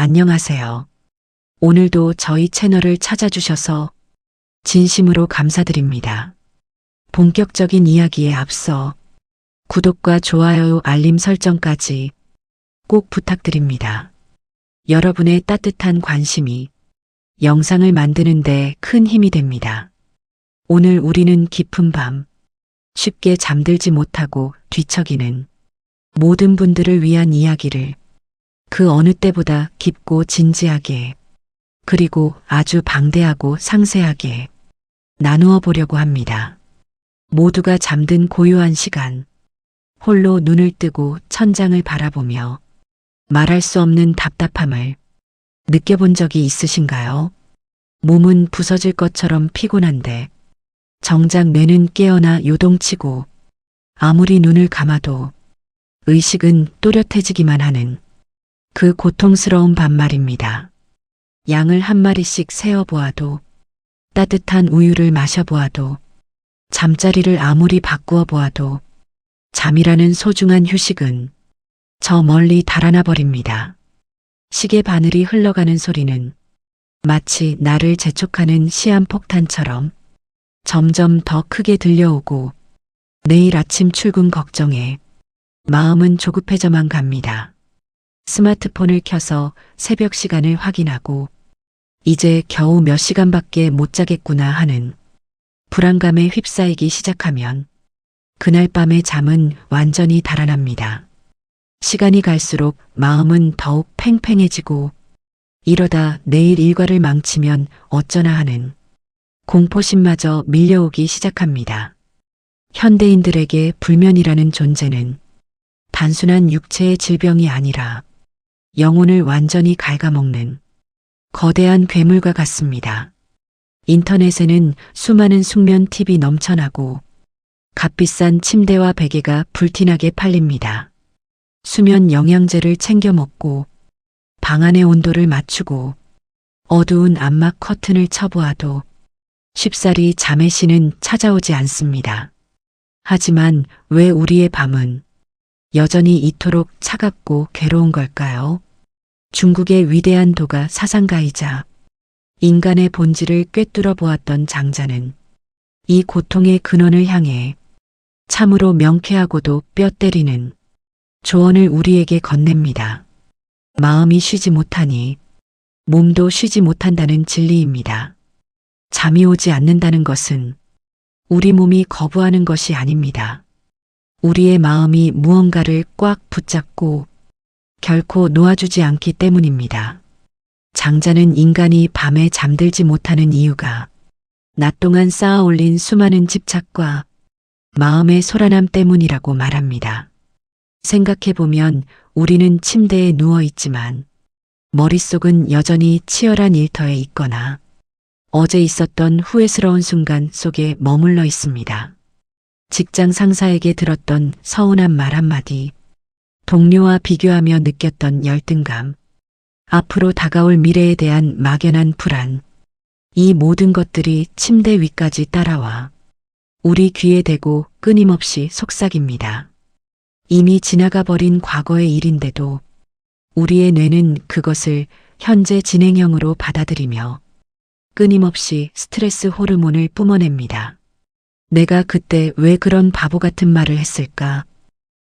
안녕하세요. 오늘도 저희 채널을 찾아주셔서 진심으로 감사드립니다. 본격적인 이야기에 앞서 구독과 좋아요, 알림 설정까지 꼭 부탁드립니다. 여러분의 따뜻한 관심이 영상을 만드는 데 큰 힘이 됩니다. 오늘 우리는 깊은 밤, 쉽게 잠들지 못하고 뒤척이는 모든 분들을 위한 이야기를 그 어느 때보다 깊고 진지하게 그리고 아주 방대하고 상세하게 나누어 보려고 합니다. 모두가 잠든 고요한 시간, 홀로 눈을 뜨고 천장을 바라보며 말할 수 없는 답답함을 느껴본 적이 있으신가요? 몸은 부서질 것처럼 피곤한데 정작 뇌는 깨어나 요동치고 아무리 눈을 감아도 의식은 또렷해지기만 하는 그 고통스러운 밤 말입니다. 양을 한 마리씩 세어보아도 따뜻한 우유를 마셔보아도 잠자리를 아무리 바꾸어 보아도 잠이라는 소중한 휴식은 저 멀리 달아나 버립니다. 시계 바늘이 흘러가는 소리는 마치 나를 재촉하는 시한폭탄처럼 점점 더 크게 들려오고 내일 아침 출근 걱정에 마음은 조급해져만 갑니다. 스마트폰을 켜서 새벽 시간을 확인하고 이제 겨우 몇 시간밖에 못 자겠구나 하는 불안감에 휩싸이기 시작하면 그날 밤의 잠은 완전히 달아납니다. 시간이 갈수록 마음은 더욱 팽팽해지고 이러다 내일 일과를 망치면 어쩌나 하는 공포심마저 밀려오기 시작합니다. 현대인들에게 불면이라는 존재는 단순한 육체의 질병이 아니라 영혼을 완전히 갉아먹는 거대한 괴물과 같습니다. 인터넷에는 수많은 숙면 팁이 넘쳐나고 값비싼 침대와 베개가 불티나게 팔립니다. 수면 영양제를 챙겨 먹고 방 안의 온도를 맞추고 어두운 암막 커튼을 쳐보아도 쉽사리 잠의 신은 찾아오지 않습니다. 하지만 왜 우리의 밤은 여전히 이토록 차갑고 괴로운 걸까요? 중국의 위대한 도가 사상가이자 인간의 본질을 꿰뚫어 보았던 장자는 이 고통의 근원을 향해 참으로 명쾌하고도 뼈 때리는 조언을 우리에게 건넵니다. 마음이 쉬지 못하니 몸도 쉬지 못한다는 진리입니다. 잠이 오지 않는다는 것은 우리 몸이 거부하는 것이 아닙니다. 우리의 마음이 무언가를 꽉 붙잡고 결코 놓아주지 않기 때문입니다. 장자는 인간이 밤에 잠들지 못하는 이유가 낮 동안 쌓아 올린 수많은 집착과 마음의 소란함 때문이라고 말합니다. 생각해보면 우리는 침대에 누워 있지만 머릿속은 여전히 치열한 일터에 있거나 어제 있었던 후회스러운 순간 속에 머물러 있습니다. 직장 상사에게 들었던 서운한 말 한마디, 동료와 비교하며 느꼈던 열등감, 앞으로 다가올 미래에 대한 막연한 불안, 이 모든 것들이 침대 위까지 따라와 우리 귀에 대고 끊임없이 속삭입니다. 이미 지나가 버린 과거의 일인데도 우리의 뇌는 그것을 현재 진행형으로 받아들이며 끊임없이 스트레스 호르몬을 뿜어냅니다. 내가 그때 왜 그런 바보 같은 말을 했을까?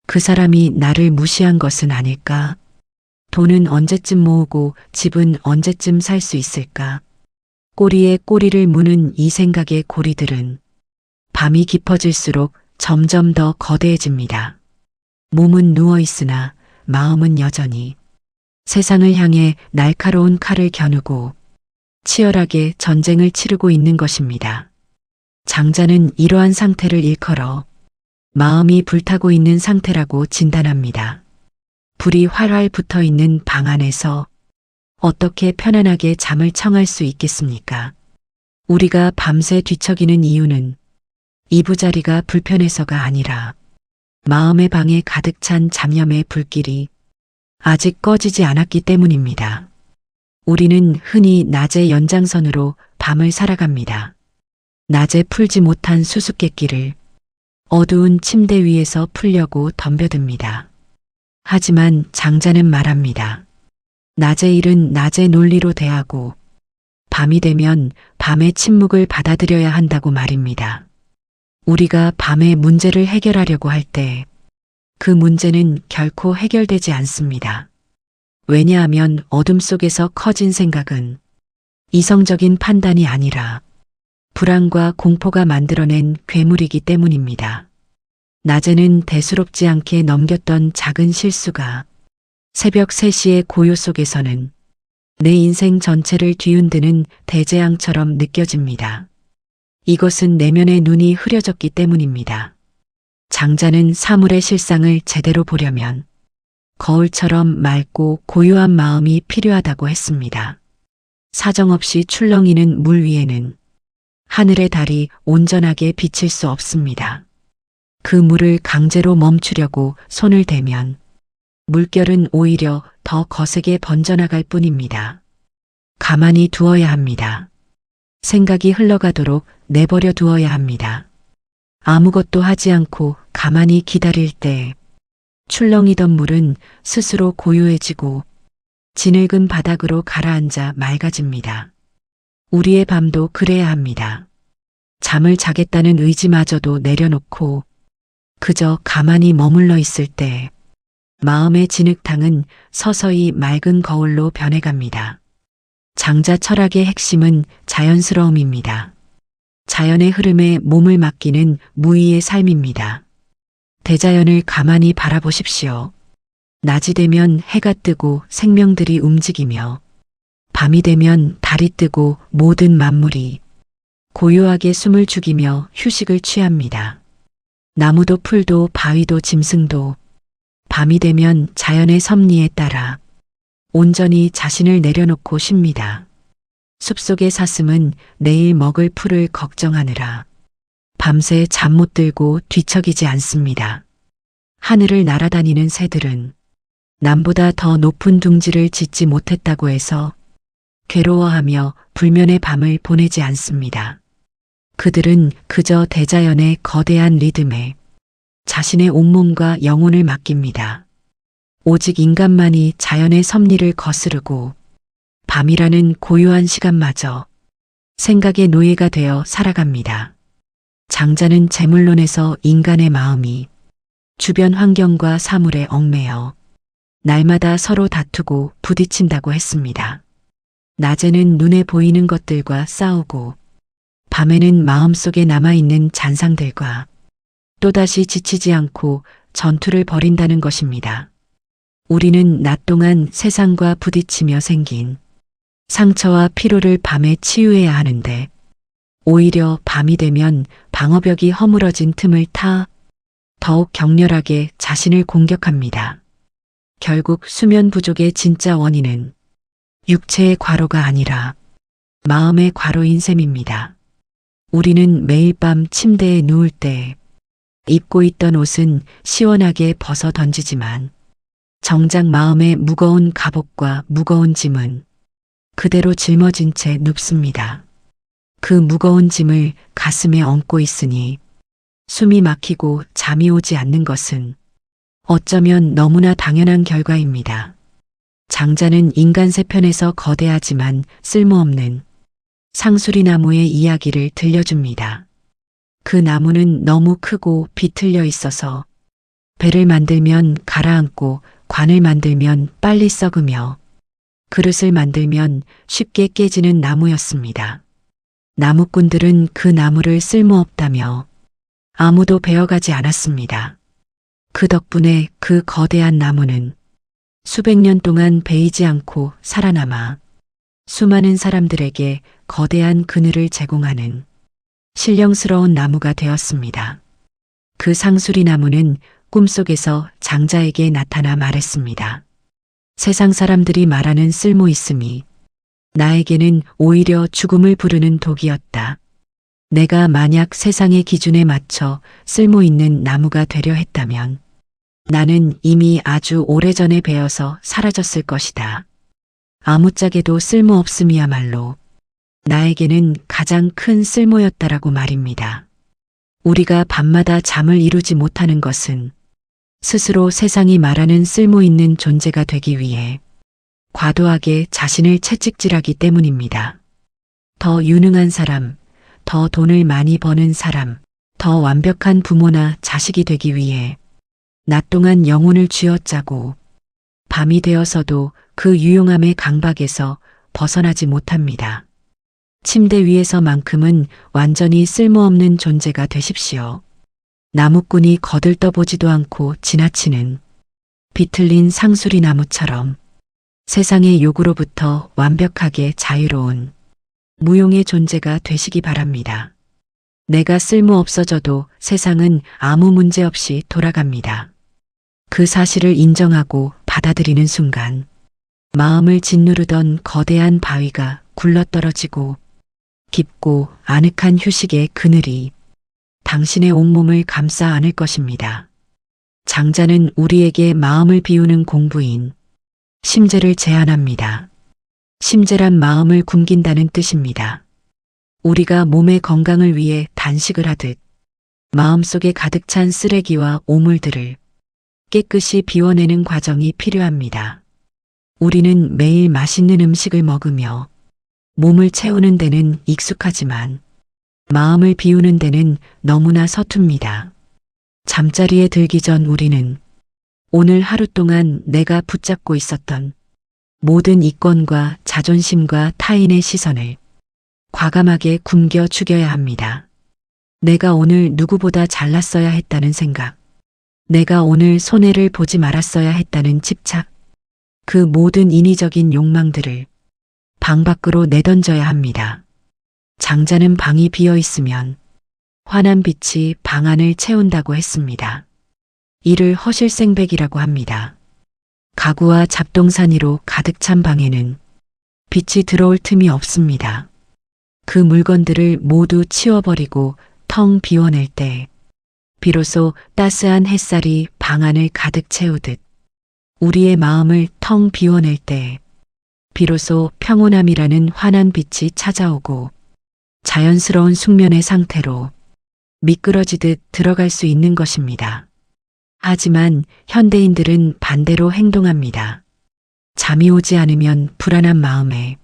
그 사람이 나를 무시한 것은 아닐까? 돈은 언제쯤 모으고 집은 언제쯤 살 수 있을까? 꼬리에 꼬리를 무는 이 생각의 고리들은 밤이 깊어질수록 점점 더 거대해집니다. 몸은 누워 있으나 마음은 여전히 세상을 향해 날카로운 칼을 겨누고 치열하게 전쟁을 치르고 있는 것입니다. 장자는 이러한 상태를 일컬어 마음이 불타고 있는 상태라고 진단합니다. 불이 활활 붙어 있는 방 안에서 어떻게 편안하게 잠을 청할 수 있겠습니까? 우리가 밤새 뒤척이는 이유는 이부자리가 불편해서가 아니라 마음의 방에 가득 찬 잡념의 불길이 아직 꺼지지 않았기 때문입니다. 우리는 흔히 낮의 연장선으로 밤을 살아갑니다. 낮에 풀지 못한 수수께끼를 어두운 침대 위에서 풀려고 덤벼듭니다. 하지만 장자는 말합니다. 낮의 일은 낮의 논리로 대하고 밤이 되면 밤의 침묵을 받아들여야 한다고 말입니다. 우리가 밤의 문제를 해결하려고 할 때 그 문제는 결코 해결되지 않습니다. 왜냐하면 어둠 속에서 커진 생각은 이성적인 판단이 아니라 불안과 공포가 만들어낸 괴물이기 때문입니다. 낮에는 대수롭지 않게 넘겼던 작은 실수가 새벽 3시의 고요 속에서는 내 인생 전체를 뒤흔드는 대재앙처럼 느껴집니다. 이것은 내면의 눈이 흐려졌기 때문입니다. 장자는 사물의 실상을 제대로 보려면 거울처럼 맑고 고요한 마음이 필요하다고 했습니다. 사정없이 출렁이는 물 위에는 하늘의 달이 온전하게 비칠 수 없습니다. 그 물을 강제로 멈추려고 손을 대면 물결은 오히려 더 거세게 번져나갈 뿐입니다. 가만히 두어야 합니다. 생각이 흘러가도록 내버려 두어야 합니다. 아무것도 하지 않고 가만히 기다릴 때 출렁이던 물은 스스로 고요해지고 진흙은 바닥으로 가라앉아 맑아집니다. 우리의 밤도 그래야 합니다. 잠을 자겠다는 의지마저도 내려놓고 그저 가만히 머물러 있을 때 마음의 진흙탕은 서서히 맑은 거울로 변해갑니다. 장자 철학의 핵심은 자연스러움입니다. 자연의 흐름에 몸을 맡기는 무의의 삶입니다. 대자연을 가만히 바라보십시오. 낮이 되면 해가 뜨고 생명들이 움직이며 밤이 되면 달이 뜨고 모든 만물이 고요하게 숨을 죽이며 휴식을 취합니다. 나무도 풀도 바위도 짐승도 밤이 되면 자연의 섭리에 따라 온전히 자신을 내려놓고 쉽니다. 숲속의 사슴은 내일 먹을 풀을 걱정하느라 밤새 잠 못 들고 뒤척이지 않습니다. 하늘을 날아다니는 새들은 남보다 더 높은 둥지를 짓지 못했다고 해서 괴로워하며 불면의 밤을 보내지 않습니다. 그들은 그저 대자연의 거대한 리듬에 자신의 온몸과 영혼을 맡깁니다. 오직 인간만이 자연의 섭리를 거스르고 밤이라는 고요한 시간마저 생각의 노예가 되어 살아갑니다. 장자는 재물론에서 인간의 마음이 주변 환경과 사물에 얽매여 날마다 서로 다투고 부딪힌다고 했습니다. 낮에는 눈에 보이는 것들과 싸우고 밤에는 마음속에 남아있는 잔상들과 또다시 지치지 않고 전투를 벌인다는 것입니다. 우리는 낮 동안 세상과 부딪히며 생긴 상처와 피로를 밤에 치유해야 하는데 오히려 밤이 되면 방어벽이 허물어진 틈을 타 더욱 격렬하게 자신을 공격합니다. 결국 수면 부족의 진짜 원인은 육체의 과로가 아니라 마음의 과로인 셈입니다. 우리는 매일 밤 침대에 누울 때 입고 있던 옷은 시원하게 벗어 던지지만 정작 마음의 무거운 갑옷과 무거운 짐은 그대로 짊어진 채 눕습니다. 그 무거운 짐을 가슴에 얹고 있으니 숨이 막히고 잠이 오지 않는 것은 어쩌면 너무나 당연한 결과입니다. 장자는 인간 세편에서 거대하지만 쓸모없는 상수리나무의 이야기를 들려줍니다. 그 나무는 너무 크고 비틀려 있어서 배를 만들면 가라앉고 관을 만들면 빨리 썩으며 그릇을 만들면 쉽게 깨지는 나무였습니다. 나무꾼들은 그 나무를 쓸모없다며 아무도 베어가지 않았습니다. 그 덕분에 그 거대한 나무는 수백 년 동안 베이지 않고 살아남아 수많은 사람들에게 거대한 그늘을 제공하는 신령스러운 나무가 되었습니다. 그 상수리 나무는 꿈속에서 장자에게 나타나 말했습니다. 세상 사람들이 말하는 쓸모 있음이 나에게는 오히려 죽음을 부르는 독이었다. 내가 만약 세상의 기준에 맞춰 쓸모 있는 나무가 되려 했다면 나는 이미 아주 오래전에 베어서 사라졌을 것이다. 아무짝에도 쓸모없음이야말로 나에게는 가장 큰 쓸모였다라고 말입니다. 우리가 밤마다 잠을 이루지 못하는 것은 스스로 세상이 말하는 쓸모 있는 존재가 되기 위해 과도하게 자신을 채찍질하기 때문입니다. 더 유능한 사람, 더 돈을 많이 버는 사람, 더 완벽한 부모나 자식이 되기 위해 낮 동안 영혼을 쥐어짜고 밤이 되어서도 그 유용함의 강박에서 벗어나지 못합니다. 침대 위에서만큼은 완전히 쓸모없는 존재가 되십시오. 나무꾼이 거들떠보지도 않고 지나치는 비틀린 상수리 나무처럼 세상의 요구로부터 완벽하게 자유로운 무용의 존재가 되시기 바랍니다. 내가 쓸모없어져도 세상은 아무 문제 없이 돌아갑니다. 그 사실을 인정하고 받아들이는 순간 마음을 짓누르던 거대한 바위가 굴러떨어지고 깊고 아늑한 휴식의 그늘이 당신의 온몸을 감싸 안을 것입니다. 장자는 우리에게 마음을 비우는 공부인 심재를 제안합니다. 심재란 마음을 굶긴다는 뜻입니다. 우리가 몸의 건강을 위해 단식을 하듯 마음속에 가득 찬 쓰레기와 오물들을 깨끗이 비워내는 과정이 필요합니다. 우리는 매일 맛있는 음식을 먹으며 몸을 채우는 데는 익숙하지만 마음을 비우는 데는 너무나 서툽니다. 잠자리에 들기 전 우리는 오늘 하루 동안 내가 붙잡고 있었던 모든 이권과 자존심과 타인의 시선을 과감하게 굶겨 죽여야 합니다. 내가 오늘 누구보다 잘났어야 했다는 생각, 내가 오늘 손해를 보지 말았어야 했다는 집착, 그 모든 인위적인 욕망들을 방 밖으로 내던져야 합니다. 장자는 방이 비어 있으면 환한 빛이 방 안을 채운다고 했습니다. 이를 허실생백이라고 합니다. 가구와 잡동사니로 가득 찬 방에는 빛이 들어올 틈이 없습니다. 그 물건들을 모두 치워버리고 텅 비워낼 때 비로소 따스한 햇살이 방 안을 가득 채우듯 우리의 마음을 텅 비워낼 때 비로소 평온함이라는 환한 빛이 찾아오고 자연스러운 숙면의 상태로 미끄러지듯 들어갈 수 있는 것입니다. 하지만 현대인들은 반대로 행동합니다. 잠이 오지 않으면 불안한 마음에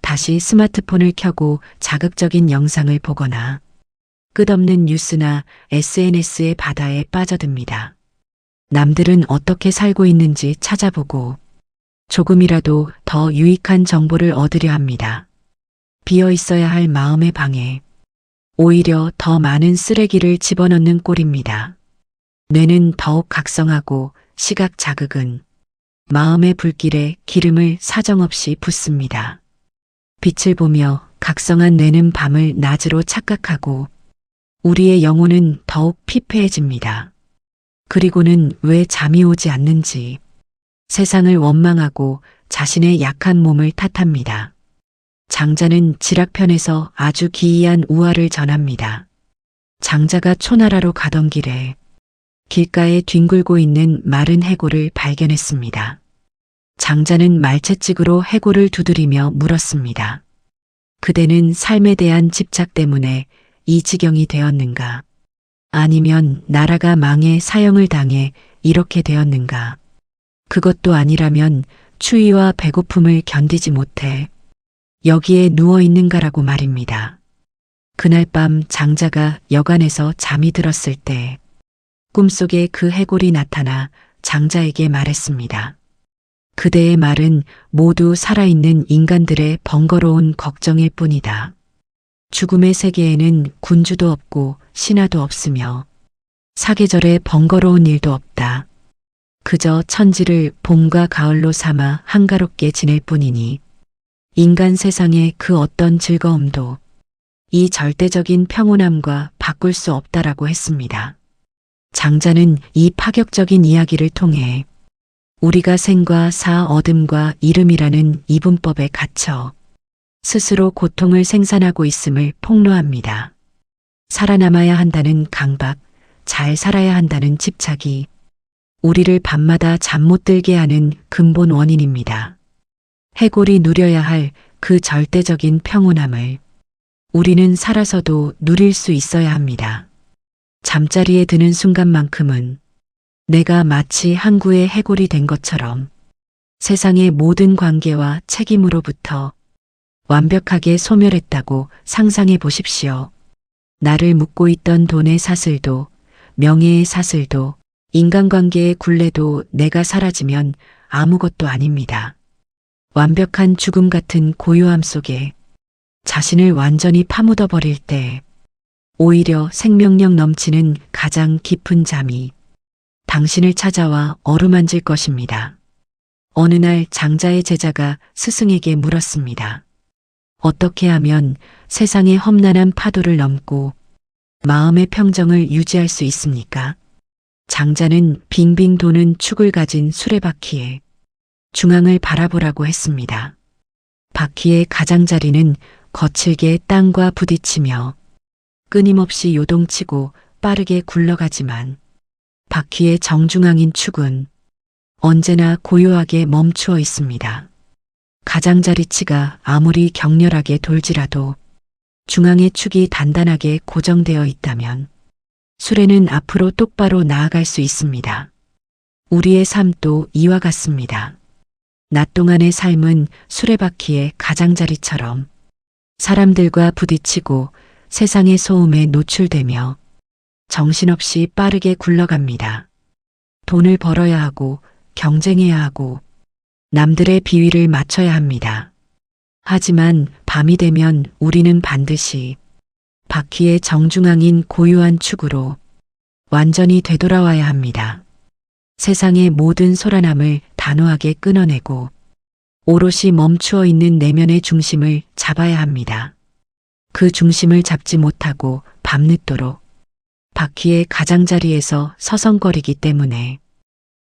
다시 스마트폰을 켜고 자극적인 영상을 보거나 끝없는 뉴스나 SNS의 바다에 빠져듭니다. 남들은 어떻게 살고 있는지 찾아보고 조금이라도 더 유익한 정보를 얻으려 합니다. 비어 있어야 할 마음의 방에 오히려 더 많은 쓰레기를 집어넣는 꼴입니다. 뇌는 더욱 각성하고 시각 자극은 마음의 불길에 기름을 사정없이 붓습니다. 빛을 보며 각성한 뇌는 밤을 낮으로 착각하고 우리의 영혼은 더욱 피폐해집니다. 그리고는 왜 잠이 오지 않는지 세상을 원망하고 자신의 약한 몸을 탓합니다. 장자는 지락편에서 아주 기이한 우화를 전합니다. 장자가 초나라로 가던 길에 길가에 뒹굴고 있는 마른 해골을 발견했습니다. 장자는 말채찍으로 해골을 두드리며 물었습니다. 그대는 삶에 대한 집착 때문에 이 지경이 되었는가? 아니면 나라가 망해 사형을 당해 이렇게 되었는가? 그것도 아니라면 추위와 배고픔을 견디지 못해 여기에 누워 있는가라고 말입니다. 그날 밤 장자가 여관에서 잠이 들었을 때 꿈속에 그 해골이 나타나 장자에게 말했습니다. 그대의 말은 모두 살아있는 인간들의 번거로운 걱정일 뿐이다. 죽음의 세계에는 군주도 없고 신하도 없으며 사계절에 번거로운 일도 없다. 그저 천지를 봄과 가을로 삼아 한가롭게 지낼 뿐이니 인간 세상의 그 어떤 즐거움도 이 절대적인 평온함과 바꿀 수 없다라고 했습니다. 장자는 이 파격적인 이야기를 통해 우리가 생과 사, 어둠과 이름이라는 이분법에 갇혀 스스로 고통을 생산하고 있음을 폭로합니다. 살아남아야 한다는 강박, 잘 살아야 한다는 집착이 우리를 밤마다 잠 못 들게 하는 근본 원인입니다. 해골이 누려야 할 그 절대적인 평온함을 우리는 살아서도 누릴 수 있어야 합니다. 잠자리에 드는 순간만큼은 내가 마치 항구의 해골이 된 것처럼 세상의 모든 관계와 책임으로부터 완벽하게 소멸했다고 상상해 보십시오. 나를 묶고 있던 돈의 사슬도, 명예의 사슬도, 인간관계의 굴레도 내가 사라지면 아무것도 아닙니다. 완벽한 죽음 같은 고요함 속에 자신을 완전히 파묻어 버릴 때 오히려 생명력 넘치는 가장 깊은 잠이 당신을 찾아와 어루만질 것입니다. 어느 날 장자의 제자가 스승에게 물었습니다. 어떻게 하면 세상의 험난한 파도를 넘고 마음의 평정을 유지할 수 있습니까? 장자는 빙빙 도는 축을 가진 수레바퀴에 중앙을 바라보라고 했습니다. 바퀴의 가장자리는 거칠게 땅과 부딪히며 끊임없이 요동치고 빠르게 굴러가지만 바퀴의 정중앙인 축은 언제나 고요하게 멈추어 있습니다. 가장자리치가 아무리 격렬하게 돌지라도 중앙의 축이 단단하게 고정되어 있다면 수레는 앞으로 똑바로 나아갈 수 있습니다. 우리의 삶도 이와 같습니다. 낮 동안의 삶은 수레바퀴의 가장자리처럼 사람들과 부딪히고 세상의 소음에 노출되며 정신없이 빠르게 굴러갑니다. 돈을 벌어야 하고 경쟁해야 하고 남들의 비위를 맞춰야 합니다. 하지만 밤이 되면 우리는 반드시 바퀴의 정중앙인 고요한 축으로 완전히 되돌아와야 합니다. 세상의 모든 소란함을 단호하게 끊어내고 오롯이 멈추어 있는 내면의 중심을 잡아야 합니다. 그 중심을 잡지 못하고 밤늦도록 바퀴의 가장자리에서 서성거리기 때문에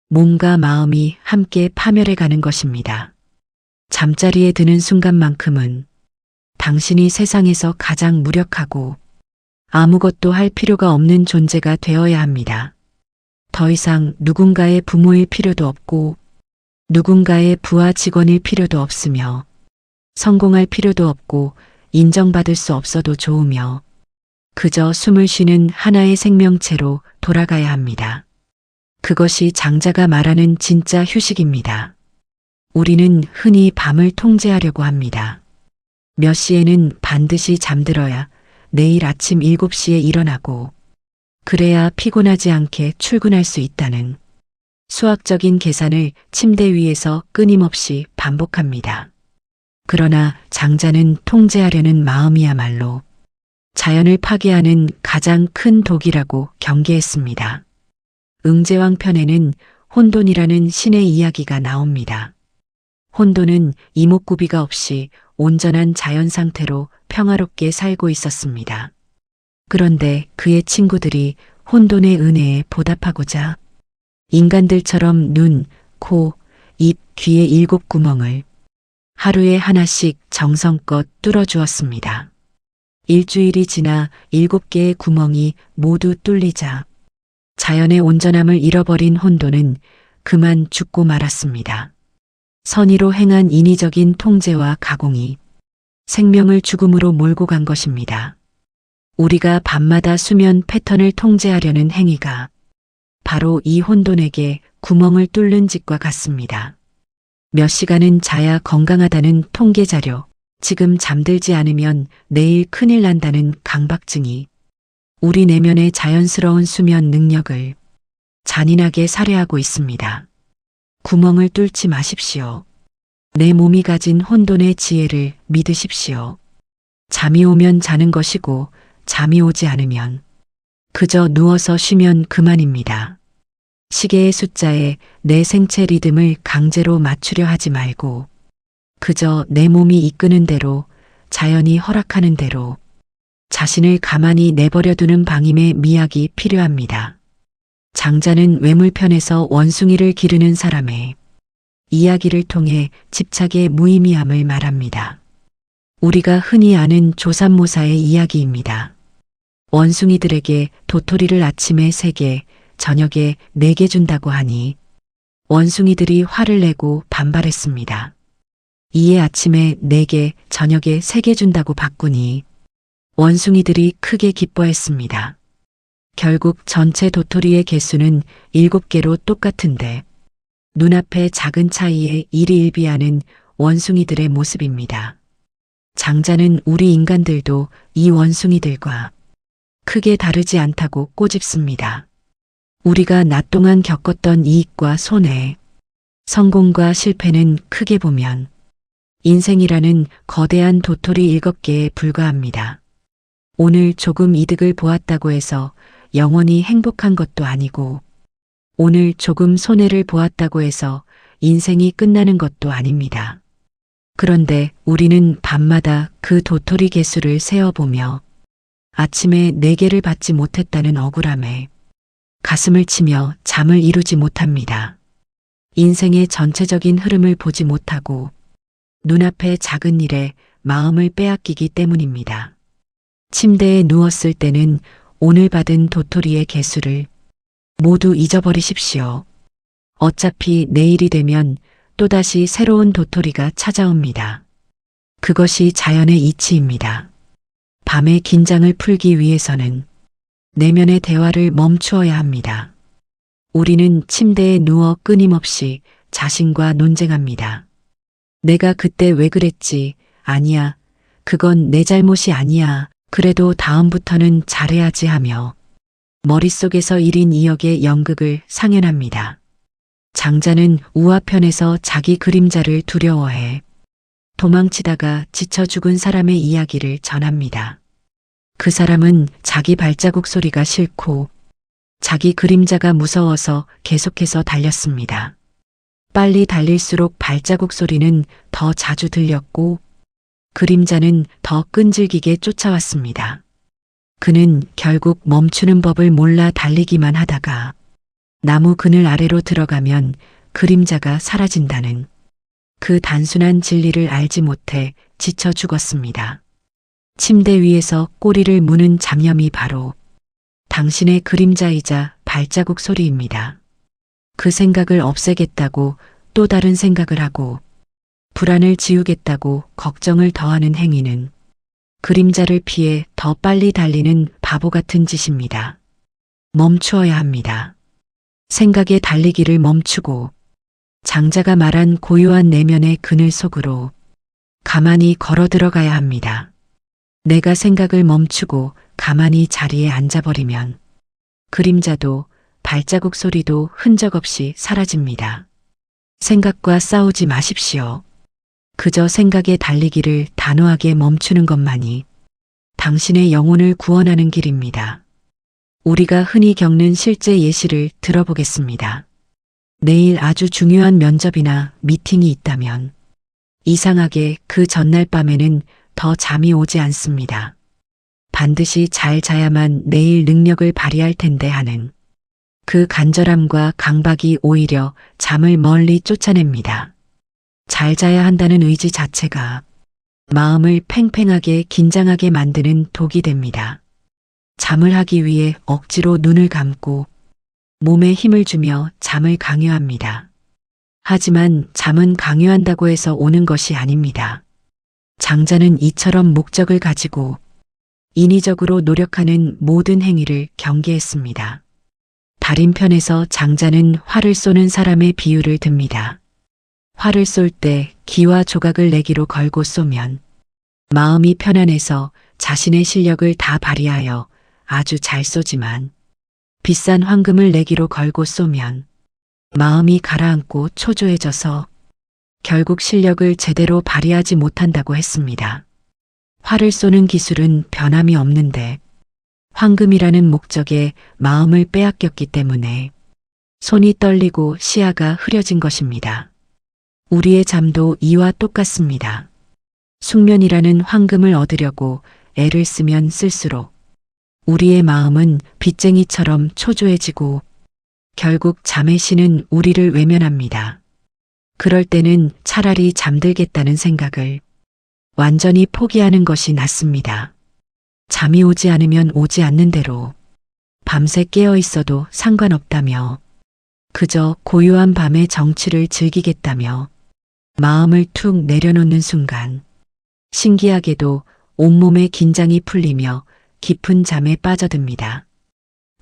몸과 마음이 함께 파멸해 가는 것입니다. 잠자리에 드는 순간만큼은 당신이 세상에서 가장 무력하고 아무것도 할 필요가 없는 존재가 되어야 합니다. 더 이상 누군가의 부모일 필요도 없고 누군가의 부하 직원일 필요도 없으며 성공할 필요도 없고 인정받을 수 없어도 좋으며 그저 숨을 쉬는 하나의 생명체로 돌아가야 합니다. 그것이 장자가 말하는 진짜 휴식입니다. 우리는 흔히 밤을 통제하려고 합니다. 몇 시에는 반드시 잠들어야 내일 아침 7시에 일어나고 그래야 피곤하지 않게 출근할 수 있다는 수학적인 계산을 침대 위에서 끊임없이 반복합니다. 그러나 장자는 통제하려는 마음이야말로 자연을 파괴하는 가장 큰 독이라고 경계했습니다. 응제왕 편에는 혼돈이라는 신의 이야기가 나옵니다. 혼돈은 이목구비가 없이 온전한 자연 상태로 평화롭게 살고 있었습니다. 그런데 그의 친구들이 혼돈의 은혜에 보답하고자 인간들처럼 눈, 코, 입, 귀의 7구멍을 하루에 하나씩 정성껏 뚫어주었습니다. 일주일이 지나 7개의 구멍이 모두 뚫리자 자연의 온전함을 잃어버린 혼돈은 그만 죽고 말았습니다. 선의로 행한 인위적인 통제와 가공이 생명을 죽음으로 몰고 간 것입니다. 우리가 밤마다 수면 패턴을 통제하려는 행위가 바로 이 혼돈에게 구멍을 뚫는 짓과 같습니다. 몇 시간은 자야 건강하다는 통계 자료, 지금 잠들지 않으면 내일 큰일 난다는 강박증이 우리 내면의 자연스러운 수면 능력을 잔인하게 살해하고 있습니다. 구멍을 뚫지 마십시오. 내 몸이 가진 혼돈의 지혜를 믿으십시오. 잠이 오면 자는 것이고 잠이 오지 않으면 그저 누워서 쉬면 그만입니다. 시계의 숫자에 내 생체 리듬을 강제로 맞추려 하지 말고 그저 내 몸이 이끄는 대로 자연이 허락하는 대로 자신을 가만히 내버려 두는 방임의 미학이 필요합니다. 장자는 외물편에서 원숭이를 기르는 사람의 이야기를 통해 집착의 무의미함을 말합니다. 우리가 흔히 아는 조삼모사의 이야기입니다. 원숭이들에게 도토리를 아침에 3개, 저녁에 4개 준다고 하니 원숭이들이 화를 내고 반발했습니다. 이에 아침에 4개, 저녁에 3개 준다고 바꾸니 원숭이들이 크게 기뻐했습니다. 결국 전체 도토리의 개수는 7개로 똑같은데 눈앞의 작은 차이에 일희일비하는 원숭이들의 모습입니다. 장자는 우리 인간들도 이 원숭이들과 크게 다르지 않다고 꼬집습니다. 우리가 낮 동안 겪었던 이익과 손해, 성공과 실패는 크게 보면 인생이라는 거대한 도토리 7개에 불과합니다. 오늘 조금 이득을 보았다고 해서 영원히 행복한 것도 아니고, 오늘 조금 손해를 보았다고 해서 인생이 끝나는 것도 아닙니다. 그런데 우리는 밤마다 그 도토리 개수를 세어보며 아침에 4개를 받지 못했다는 억울함에 가슴을 치며 잠을 이루지 못합니다. 인생의 전체적인 흐름을 보지 못하고 눈앞의 작은 일에 마음을 빼앗기기 때문입니다. 침대에 누웠을 때는 오늘 받은 도토리의 개수를 모두 잊어버리십시오. 어차피 내일이 되면 또다시 새로운 도토리가 찾아옵니다. 그것이 자연의 이치입니다. 밤의 긴장을 풀기 위해서는 내면의 대화를 멈추어야 합니다. 우리는 침대에 누워 끊임없이 자신과 논쟁합니다. 내가 그때 왜 그랬지? 아니야. 그건 내 잘못이 아니야. 그래도 다음부터는 잘해야지 하며 머릿속에서 1인 2역의 연극을 상연합니다. 장자는 우화편에서 자기 그림자를 두려워해 도망치다가 지쳐 죽은 사람의 이야기를 전합니다. 그 사람은 자기 발자국 소리가 싫고 자기 그림자가 무서워서 계속해서 달렸습니다. 빨리 달릴수록 발자국 소리는 더 자주 들렸고 그림자는 더 끈질기게 쫓아왔습니다. 그는 결국 멈추는 법을 몰라 달리기만 하다가 나무 그늘 아래로 들어가면 그림자가 사라진다는 그 단순한 진리를 알지 못해 지쳐 죽었습니다. 침대 위에서 꼬리를 무는 잡념이 바로 당신의 그림자이자 발자국 소리입니다. 그 생각을 없애겠다고 또 다른 생각을 하고 불안을 지우겠다고 걱정을 더하는 행위는 그림자를 피해 더 빨리 달리는 바보 같은 짓입니다. 멈추어야 합니다. 생각의 달리기를 멈추고 장자가 말한 고요한 내면의 그늘 속으로 가만히 걸어 들어가야 합니다. 내가 생각을 멈추고 가만히 자리에 앉아버리면 그림자도 발자국 소리도 흔적 없이 사라집니다. 생각과 싸우지 마십시오. 그저 생각의 달리기를 단호하게 멈추는 것만이 당신의 영혼을 구원하는 길입니다. 우리가 흔히 겪는 실제 예시를 들어보겠습니다. 내일 아주 중요한 면접이나 미팅이 있다면 이상하게 그 전날 밤에는 더 잠이 오지 않습니다. 반드시 잘 자야만 내일 능력을 발휘할 텐데 하는 그 간절함과 강박이 오히려 잠을 멀리 쫓아냅니다. 잘 자야 한다는 의지 자체가 마음을 팽팽하게 긴장하게 만드는 독이 됩니다. 잠을 하기 위해 억지로 눈을 감고 몸에 힘을 주며 잠을 강요합니다. 하지만 잠은 강요한다고 해서 오는 것이 아닙니다. 장자는 이처럼 목적을 가지고 인위적으로 노력하는 모든 행위를 경계했습니다. 달인편에서 장자는 활을 쏘는 사람의 비유를 듭니다. 활을 쏠 때 기와 조각을 내기로 걸고 쏘면 마음이 편안해서 자신의 실력을 다 발휘하여 아주 잘 쏘지만 비싼 황금을 내기로 걸고 쏘면 마음이 가라앉고 초조해져서 결국 실력을 제대로 발휘하지 못한다고 했습니다. 활을 쏘는 기술은 변함이 없는데 황금이라는 목적에 마음을 빼앗겼기 때문에 손이 떨리고 시야가 흐려진 것입니다. 우리의 잠도 이와 똑같습니다. 숙면이라는 황금을 얻으려고 애를 쓰면 쓸수록 우리의 마음은 빚쟁이처럼 초조해지고 결국 잠의 신은 우리를 외면합니다. 그럴 때는 차라리 잠들겠다는 생각을 완전히 포기하는 것이 낫습니다. 잠이 오지 않으면 오지 않는 대로 밤새 깨어 있어도 상관없다며 그저 고요한 밤의 정취를 즐기겠다며 마음을 툭 내려놓는 순간 신기하게도 온몸의 긴장이 풀리며 깊은 잠에 빠져듭니다.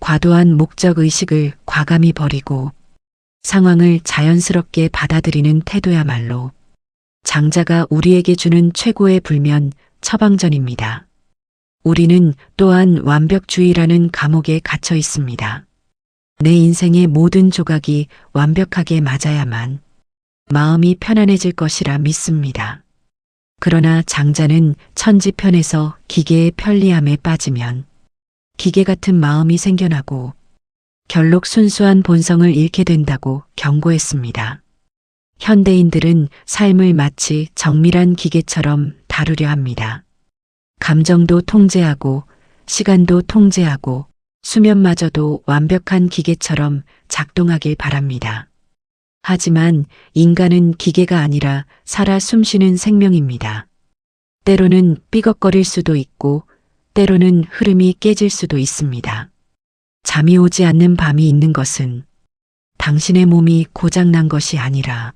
과도한 목적 의식을 과감히 버리고 상황을 자연스럽게 받아들이는 태도야말로 장자가 우리에게 주는 최고의 불면 처방전입니다. 우리는 또한 완벽주의라는 감옥에 갇혀 있습니다. 내 인생의 모든 조각이 완벽하게 맞아야만 마음이 편안해질 것이라 믿습니다. 그러나 장자는 천지편에서 기계의 편리함에 빠지면 기계 같은 마음이 생겨나고 결록 순수한 본성을 잃게 된다고 경고했습니다. 현대인들은 삶을 마치 정밀한 기계처럼 다루려 합니다. 감정도 통제하고 시간도 통제하고 수면마저도 완벽한 기계처럼 작동하길 바랍니다. 하지만 인간은 기계가 아니라 살아 숨쉬는 생명입니다. 때로는 삐걱거릴 수도 있고 때로는 흐름이 깨질 수도 있습니다. 잠이 오지 않는 밤이 있는 것은 당신의 몸이 고장난 것이 아니라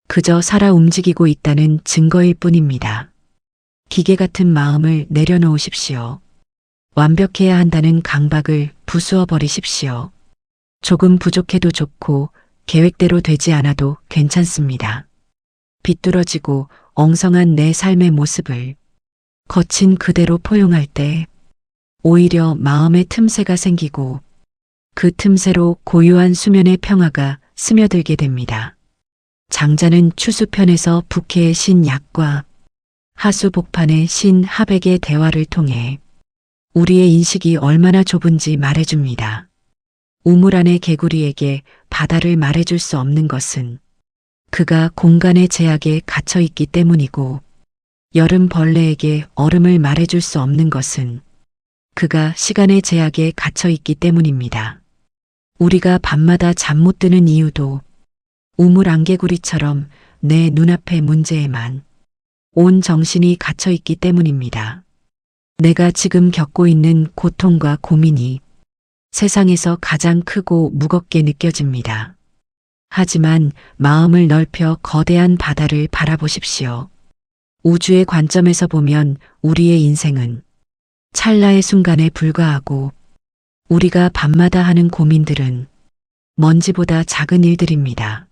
그저 살아 움직이고 있다는 증거일 뿐입니다. 기계 같은 마음을 내려놓으십시오. 완벽해야 한다는 강박을 부수어 버리십시오. 조금 부족해도 좋고 계획대로 되지 않아도 괜찮습니다. 비뚤어지고 엉성한 내 삶의 모습을 거친 그대로 포용할 때 오히려 마음의 틈새가 생기고 그 틈새로 고요한 수면의 평화가 스며들게 됩니다. 장자는 추수편에서 북해의 신 약과 하수복판의 신 하백의 대화를 통해 우리의 인식이 얼마나 좁은지 말해줍니다. 우물 안의 개구리에게 바다를 말해줄 수 없는 것은 그가 공간의 제약에 갇혀 있기 때문이고 여름 벌레에게 얼음을 말해줄 수 없는 것은 그가 시간의 제약에 갇혀 있기 때문입니다. 우리가 밤마다 잠 못 드는 이유도 우물 안개구리처럼 내 눈앞의 문제에만 온 정신이 갇혀 있기 때문입니다. 내가 지금 겪고 있는 고통과 고민이 세상에서 가장 크고 무겁게 느껴집니다. 하지만 마음을 넓혀 거대한 바다를 바라보십시오. 우주의 관점에서 보면 우리의 인생은 찰나의 순간에 불과하고 우리가 밤마다 하는 고민들은 먼지보다 작은 일들입니다.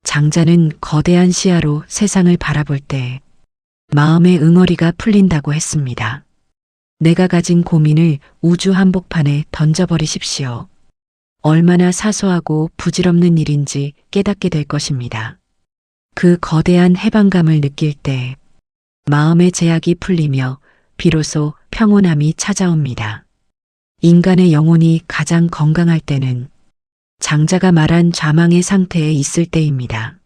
장자는 거대한 시야로 세상을 바라볼 때 마음의 응어리가 풀린다고 했습니다. 내가 가진 고민을 우주 한복판에 던져버리십시오. 얼마나 사소하고 부질없는 일인지 깨닫게 될 것입니다. 그 거대한 해방감을 느낄 때 마음의 제약이 풀리며 비로소 평온함이 찾아옵니다. 인간의 영혼이 가장 건강할 때는 장자가 말한 좌망의 상태에 있을 때입니다.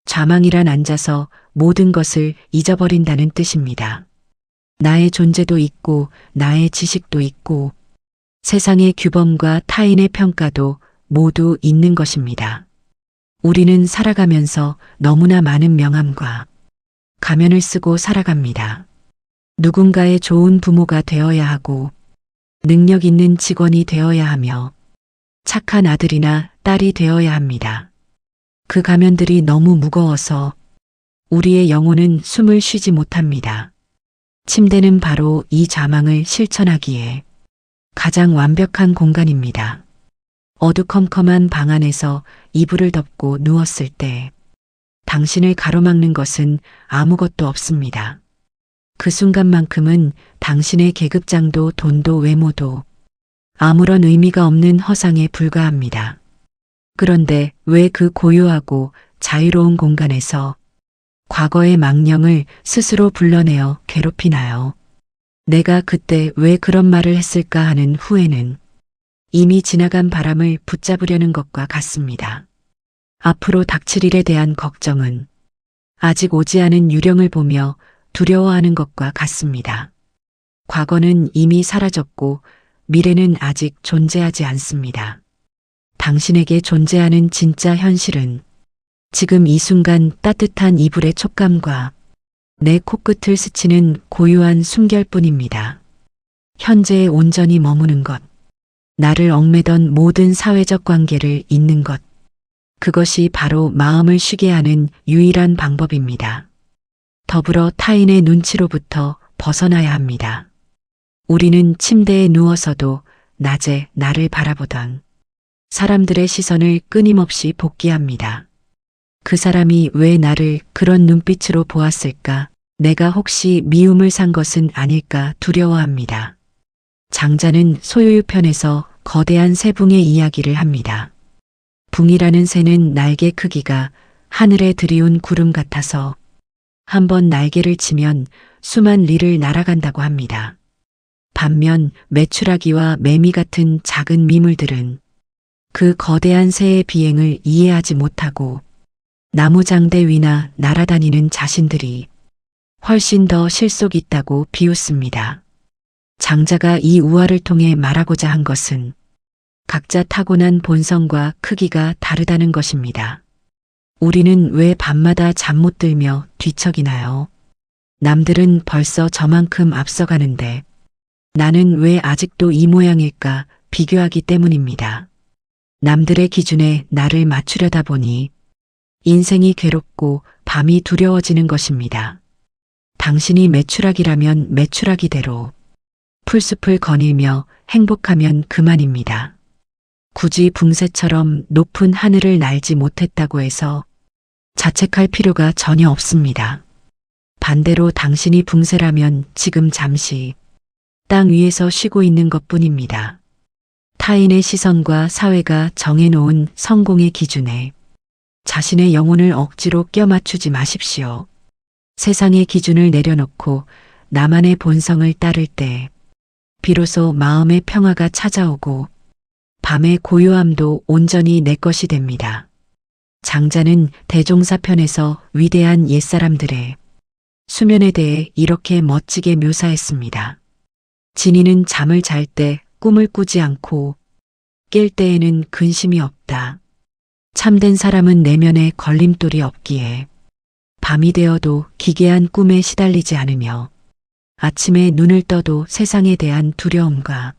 좌망이란 앉아서 모든 것을 잊어버린다는 뜻입니다. 나의 존재도 있고 나의 지식도 있고 세상의 규범과 타인의 평가도 모두 있는 것입니다. 우리는 살아가면서 너무나 많은 명함과 가면을 쓰고 살아갑니다. 누군가의 좋은 부모가 되어야 하고 능력 있는 직원이 되어야 하며 착한 아들이나 딸이 되어야 합니다. 그 가면들이 너무 무거워서 우리의 영혼은 숨을 쉬지 못합니다. 침대는 바로 이 자망을 실천하기에 가장 완벽한 공간입니다. 어두컴컴한 방 안에서 이불을 덮고 누웠을 때 당신을 가로막는 것은 아무것도 없습니다. 그 순간만큼은 당신의 계급장도 돈도 외모도 아무런 의미가 없는 허상에 불과합니다. 그런데 왜 그 고요하고 자유로운 공간에서 과거의 망령을 스스로 불러내어 괴롭히나요? 내가 그때 왜 그런 말을 했을까 하는 후회는 이미 지나간 바람을 붙잡으려는 것과 같습니다. 앞으로 닥칠 일에 대한 걱정은 아직 오지 않은 유령을 보며 두려워하는 것과 같습니다. 과거는 이미 사라졌고 미래는 아직 존재하지 않습니다. 당신에게 존재하는 진짜 현실은 지금 이 순간 따뜻한 이불의 촉감과 내 코끝을 스치는 고요한 숨결뿐입니다. 현재에 온전히 머무는 것, 나를 얽매던 모든 사회적 관계를 잇는 것, 그것이 바로 마음을 쉬게 하는 유일한 방법입니다. 더불어 타인의 눈치로부터 벗어나야 합니다. 우리는 침대에 누워서도 낮에 나를 바라보던 사람들의 시선을 끊임없이 복귀합니다. 그 사람이 왜 나를 그런 눈빛으로 보았을까? 내가 혹시 미움을 산 것은 아닐까 두려워합니다. 장자는 소유유 편에서 거대한 새 붕의 이야기를 합니다. 붕이라는 새는 날개 크기가 하늘에 들이운 구름 같아서 한번 날개를 치면 수만 리를 날아간다고 합니다. 반면 메추라기와 매미 같은 작은 미물들은 그 거대한 새의 비행을 이해하지 못하고 나무장대 위나 날아다니는 자신들이 훨씬 더 실속 있다고 비웃습니다. 장자가 이 우화를 통해 말하고자 한 것은 각자 타고난 본성과 크기가 다르다는 것입니다. 우리는 왜 밤마다 잠 못 들며 뒤척이나요? 남들은 벌써 저만큼 앞서가는데 나는 왜 아직도 이 모양일까 비교하기 때문입니다. 남들의 기준에 나를 맞추려다 보니 인생이 괴롭고 밤이 두려워지는 것입니다. 당신이 메추라기라면 메추라기대로 풀숲을 거닐며 행복하면 그만입니다. 굳이 붕새처럼 높은 하늘을 날지 못했다고 해서 자책할 필요가 전혀 없습니다. 반대로 당신이 붕새라면 지금 잠시 땅 위에서 쉬고 있는 것뿐입니다. 타인의 시선과 사회가 정해놓은 성공의 기준에 자신의 영혼을 억지로 껴맞추지 마십시오. 세상의 기준을 내려놓고 나만의 본성을 따를 때 비로소 마음의 평화가 찾아오고 밤의 고요함도 온전히 내 것이 됩니다. 장자는 대종사편에서 위대한 옛사람들의 수면에 대해 이렇게 멋지게 묘사했습니다. 진이는 잠을 잘 때 꿈을 꾸지 않고 깰 때에는 근심이 없다. 참된 사람은 내면에 걸림돌이 없기에 밤이 되어도 기괴한 꿈에 시달리지 않으며 아침에 눈을 떠도 세상에 대한 두려움과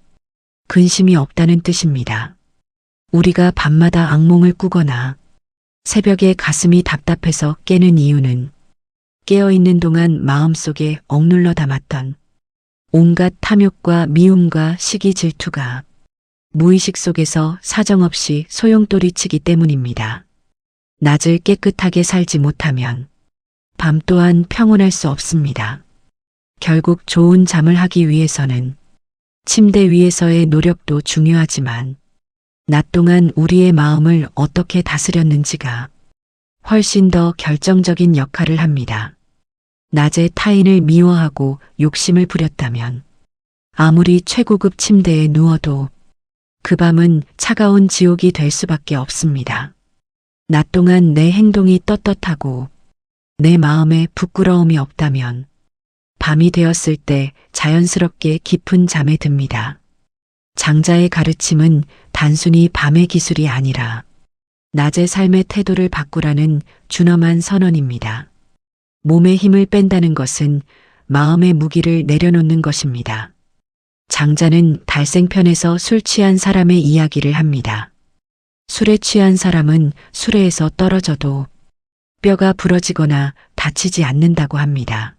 근심이 없다는 뜻입니다. 우리가 밤마다 악몽을 꾸거나 새벽에 가슴이 답답해서 깨는 이유는 깨어있는 동안 마음속에 억눌러 담았던 온갖 탐욕과 미움과 시기 질투가 무의식 속에서 사정없이 소용돌이치기 때문입니다. 낮을 깨끗하게 살지 못하면 밤 또한 평온할 수 없습니다. 결국 좋은 잠을 하기 위해서는 침대 위에서의 노력도 중요하지만 낮 동안 우리의 마음을 어떻게 다스렸는지가 훨씬 더 결정적인 역할을 합니다. 낮에 타인을 미워하고 욕심을 부렸다면 아무리 최고급 침대에 누워도 그 밤은 차가운 지옥이 될 수밖에 없습니다. 낮 동안 내 행동이 떳떳하고 내 마음에 부끄러움이 없다면 밤이 되었을 때 자연스럽게 깊은 잠에 듭니다. 장자의 가르침은 단순히 밤의 기술이 아니라 낮의 삶의 태도를 바꾸라는 준엄한 선언입니다. 몸의 힘을 뺀다는 것은 마음의 무기를 내려놓는 것입니다. 장자는 달생편에서 술 취한 사람의 이야기를 합니다. 술에 취한 사람은 수레에서 떨어져도 뼈가 부러지거나 다치지 않는다고 합니다.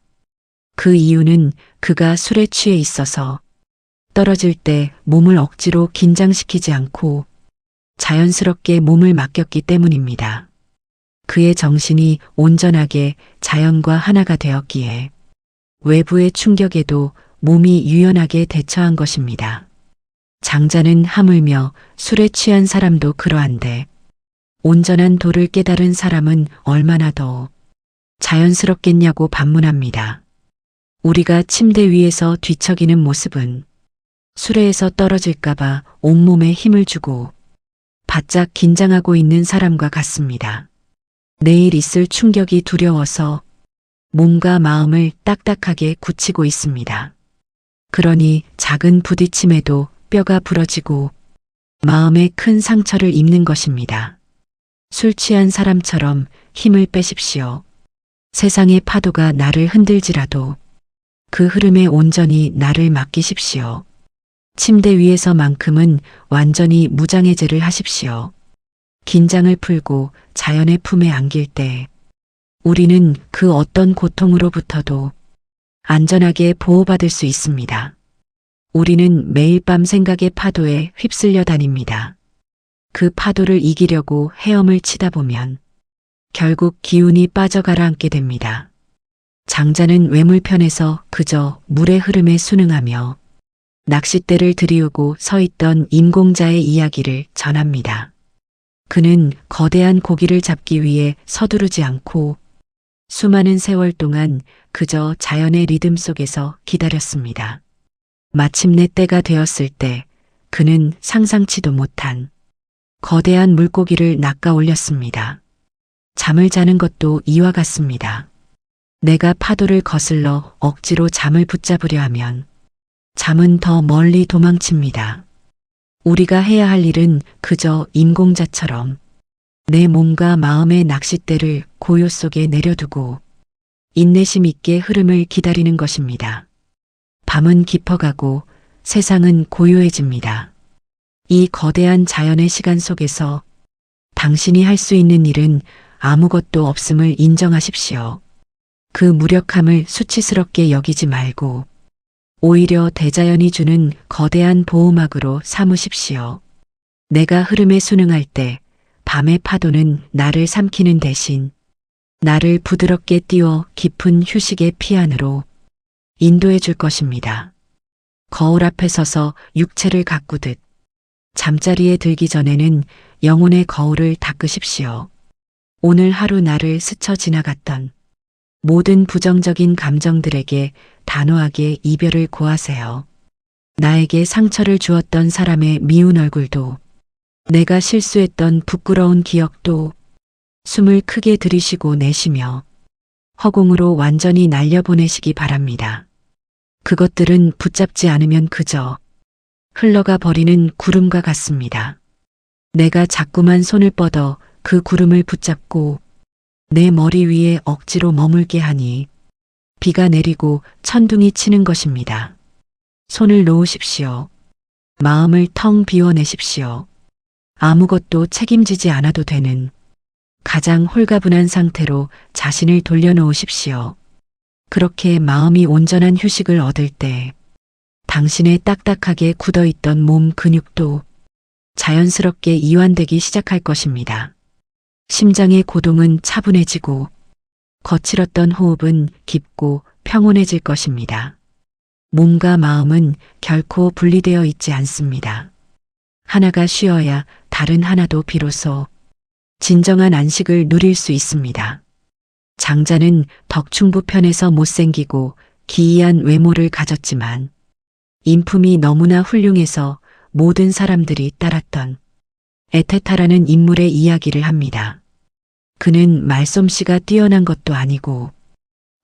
그 이유는 그가 술에 취해 있어서 떨어질 때 몸을 억지로 긴장시키지 않고 자연스럽게 몸을 맡겼기 때문입니다. 그의 정신이 온전하게 자연과 하나가 되었기에 외부의 충격에도 몸이 유연하게 대처한 것입니다. 장자는 하물며 술에 취한 사람도 그러한데 온전한 도를 깨달은 사람은 얼마나 더 자연스럽겠냐고 반문합니다. 우리가 침대 위에서 뒤척이는 모습은 수레에서 떨어질까봐 온몸에 힘을 주고 바짝 긴장하고 있는 사람과 같습니다. 내일 있을 충격이 두려워서 몸과 마음을 딱딱하게 굳히고 있습니다. 그러니 작은 부딪힘에도 뼈가 부러지고 마음에 큰 상처를 입는 것입니다. 술 취한 사람처럼 힘을 빼십시오. 세상의 파도가 나를 흔들지라도 그 흐름에 온전히 나를 맡기십시오. 침대 위에서만큼은 완전히 무장해제를 하십시오. 긴장을 풀고 자연의 품에 안길 때 우리는 그 어떤 고통으로부터도 안전하게 보호받을 수 있습니다. 우리는 매일 밤 생각의 파도에 휩쓸려 다닙니다. 그 파도를 이기려고 헤엄을 치다 보면 결국 기운이 빠져 가라앉게 됩니다. 장자는 외물편에서 그저 물의 흐름에 순응하며 낚싯대를 들이우고 서 있던 임공자의 이야기를 전합니다. 그는 거대한 고기를 잡기 위해 서두르지 않고 수많은 세월 동안 그저 자연의 리듬 속에서 기다렸습니다. 마침내 때가 되었을 때 그는 상상치도 못한 거대한 물고기를 낚아 올렸습니다. 잠을 자는 것도 이와 같습니다. 내가 파도를 거슬러 억지로 잠을 붙잡으려 하면 잠은 더 멀리 도망칩니다. 우리가 해야 할 일은 그저 임공자처럼 내 몸과 마음의 낚싯대를 고요 속에 내려두고 인내심 있게 흐름을 기다리는 것입니다. 밤은 깊어가고 세상은 고요해집니다. 이 거대한 자연의 시간 속에서 당신이 할 수 있는 일은 아무것도 없음을 인정하십시오. 그 무력함을 수치스럽게 여기지 말고 오히려 대자연이 주는 거대한 보호막으로 삼으십시오. 내가 흐름에 순응할 때 밤의 파도는 나를 삼키는 대신 나를 부드럽게 띄워 깊은 휴식의 피안으로 인도해 줄 것입니다. 거울 앞에 서서 육체를 가꾸듯 잠자리에 들기 전에는 영혼의 거울을 닦으십시오. 오늘 하루 나를 스쳐 지나갔던 모든 부정적인 감정들에게 단호하게 이별을 고하세요. 나에게 상처를 주었던 사람의 미운 얼굴도, 내가 실수했던 부끄러운 기억도 숨을 크게 들이쉬고 내쉬며 허공으로 완전히 날려보내시기 바랍니다. 그것들은 붙잡지 않으면 그저 흘러가 버리는 구름과 같습니다. 내가 자꾸만 손을 뻗어 그 구름을 붙잡고 내 머리 위에 억지로 머물게 하니 비가 내리고 천둥이 치는 것입니다. 손을 놓으십시오. 마음을 텅 비워내십시오. 아무것도 책임지지 않아도 되는 가장 홀가분한 상태로 자신을 돌려놓으십시오. 그렇게 마음이 온전한 휴식을 얻을 때 당신의 딱딱하게 굳어있던 몸 근육도 자연스럽게 이완되기 시작할 것입니다. 심장의 고동은 차분해지고 거칠었던 호흡은 깊고 평온해질 것입니다. 몸과 마음은 결코 분리되어 있지 않습니다. 하나가 쉬어야 다른 하나도 비로소 진정한 안식을 누릴 수 있습니다. 장자는 덕충부편에서 못생기고 기이한 외모를 가졌지만 인품이 너무나 훌륭해서 모든 사람들이 따랐던 에테타라는 인물의 이야기를 합니다. 그는 말솜씨가 뛰어난 것도 아니고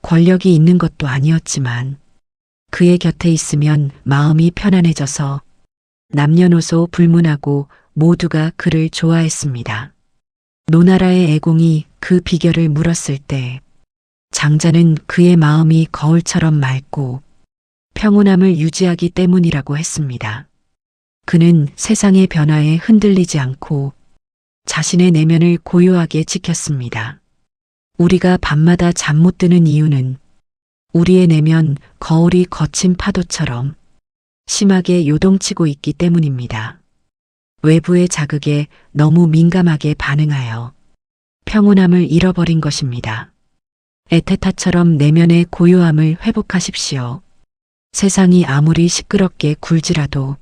권력이 있는 것도 아니었지만 그의 곁에 있으면 마음이 편안해져서 남녀노소 불문하고 모두가 그를 좋아했습니다. 노나라의 애공이 그 비결을 물었을 때 장자는 그의 마음이 거울처럼 맑고 평온함을 유지하기 때문이라고 했습니다. 그는 세상의 변화에 흔들리지 않고 자신의 내면을 고요하게 지켰습니다. 우리가 밤마다 잠 못 드는 이유는 우리의 내면 거울이 거친 파도처럼 심하게 요동치고 있기 때문입니다. 외부의 자극에 너무 민감하게 반응하여 평온함을 잃어버린 것입니다. 에테타처럼 내면의 고요함을 회복하십시오. 세상이 아무리 시끄럽게 굴지라도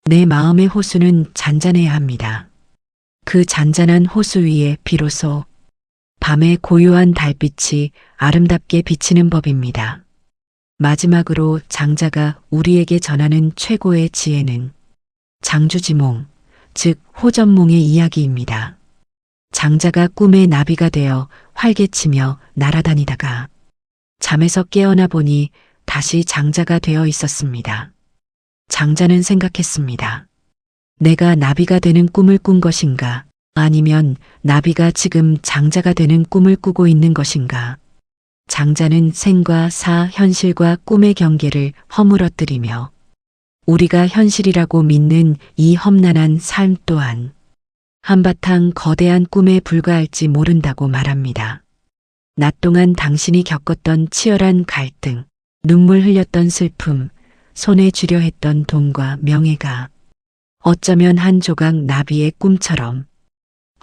내 마음의 호수는 잔잔해야 합니다. 그 잔잔한 호수 위에 비로소 밤의 고요한 달빛이 아름답게 비치는 법입니다. 마지막으로 장자가 우리에게 전하는 최고의 지혜는 장주지몽, 즉 호전몽의 이야기입니다. 장자가 꿈의 나비가 되어 활개치며 날아다니다가 잠에서 깨어나 보니 다시 장자가 되어 있었습니다. 장자는 생각했습니다. 내가 나비가 되는 꿈을 꾼 것인가? 아니면 나비가 지금 장자가 되는 꿈을 꾸고 있는 것인가? 장자는 생과 사, 현실과 꿈의 경계를 허물어뜨리며 우리가 현실이라고 믿는 이 험난한 삶 또한 한바탕 거대한 꿈에 불과할지 모른다고 말합니다. 낮 동안 당신이 겪었던 치열한 갈등, 눈물 흘렸던 슬픔, 손에 쥐려 했던 돈과 명예가 어쩌면 한 조각 나비의 꿈처럼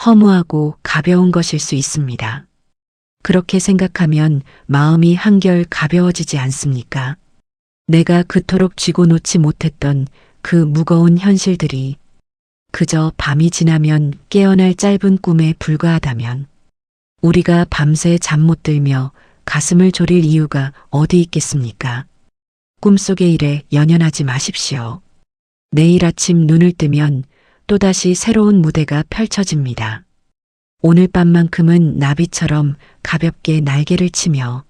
허무하고 가벼운 것일 수 있습니다. 그렇게 생각하면 마음이 한결 가벼워지지 않습니까? 내가 그토록 쥐고 놓지 못했던 그 무거운 현실들이 그저 밤이 지나면 깨어날 짧은 꿈에 불과하다면 우리가 밤새 잠 못 들며 가슴을 졸일 이유가 어디 있겠습니까? 꿈속의 일에 연연하지 마십시오. 내일 아침 눈을 뜨면 또다시 새로운 무대가 펼쳐집니다. 오늘 밤만큼은 나비처럼 가볍게 날개를 치며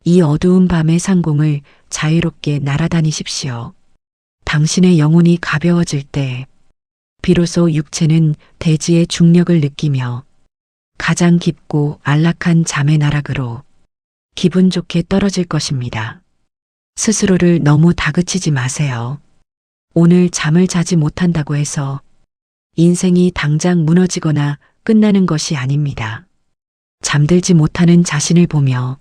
이 어두운 밤의 상공을 자유롭게 날아다니십시오. 당신의 영혼이 가벼워질 때 비로소 육체는 대지의 중력을 느끼며 가장 깊고 안락한 잠의 나락으로 기분 좋게 떨어질 것입니다. 스스로를 너무 다그치지 마세요. 오늘 잠을 자지 못한다고 해서 인생이 당장 무너지거나 끝나는 것이 아닙니다. 잠들지 못하는 자신을 보며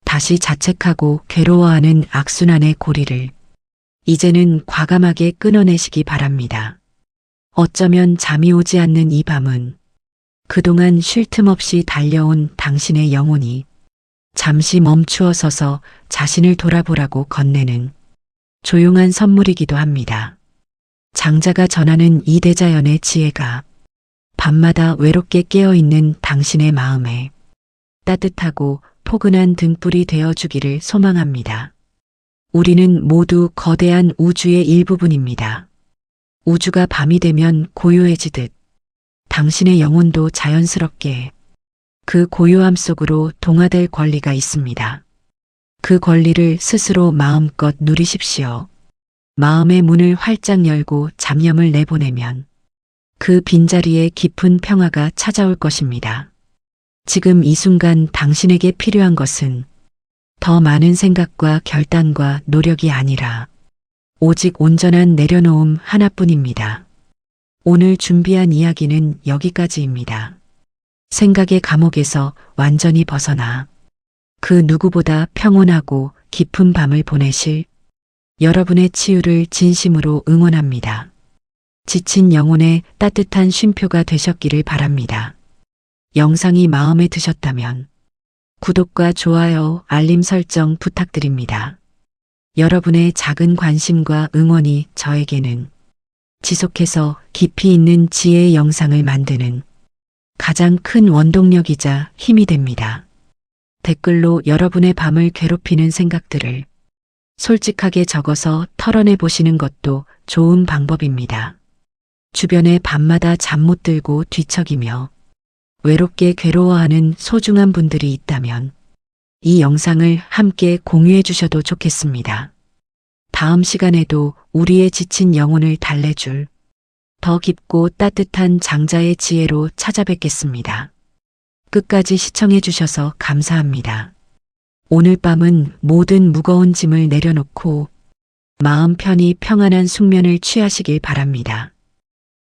다시 자책하고 괴로워하는 악순환의 고리를 이제는 과감하게 끊어내시기 바랍니다. 어쩌면 잠이 오지 않는 이 밤은 그동안 쉴 틈 없이 달려온 당신의 영혼이 잠시 멈추어 서서 자신을 돌아보라고 건네는 조용한 선물이기도 합니다. 장자가 전하는 이 대자연의 지혜가 밤마다 외롭게 깨어있는 당신의 마음에 따뜻하고 포근한 등불이 되어주기를 소망합니다. 우리는 모두 거대한 우주의 일부분입니다. 우주가 밤이 되면 고요해지듯 당신의 영혼도 자연스럽게 그 고요함 속으로 동화될 권리가 있습니다. 그 권리를 스스로 마음껏 누리십시오. 마음의 문을 활짝 열고 잡념을 내보내면 그 빈자리에 깊은 평화가 찾아올 것입니다. 지금 이 순간 당신에게 필요한 것은 더 많은 생각과 결단과 노력이 아니라 오직 온전한 내려놓음 하나뿐입니다. 오늘 준비한 이야기는 여기까지입니다. 생각의 감옥에서 완전히 벗어나 그 누구보다 평온하고 깊은 밤을 보내실 여러분의 치유를 진심으로 응원합니다. 지친 영혼의 따뜻한 쉼표가 되셨기를 바랍니다. 영상이 마음에 드셨다면 구독과 좋아요, 알림 설정 부탁드립니다. 여러분의 작은 관심과 응원이 저에게는 지속해서 깊이 있는 지혜의 영상을 만드는 가장 큰 원동력이자 힘이 됩니다. 댓글로 여러분의 밤을 괴롭히는 생각들을 솔직하게 적어서 털어내 보시는 것도 좋은 방법입니다. 주변에 밤마다 잠 못 들고 뒤척이며 외롭게 괴로워하는 소중한 분들이 있다면 이 영상을 함께 공유해 주셔도 좋겠습니다. 다음 시간에도 우리의 지친 영혼을 달래줄 더 깊고 따뜻한 장자의 지혜로 찾아뵙겠습니다. 끝까지 시청해 주셔서 감사합니다. 오늘 밤은 모든 무거운 짐을 내려놓고 마음 편히 평안한 숙면을 취하시길 바랍니다.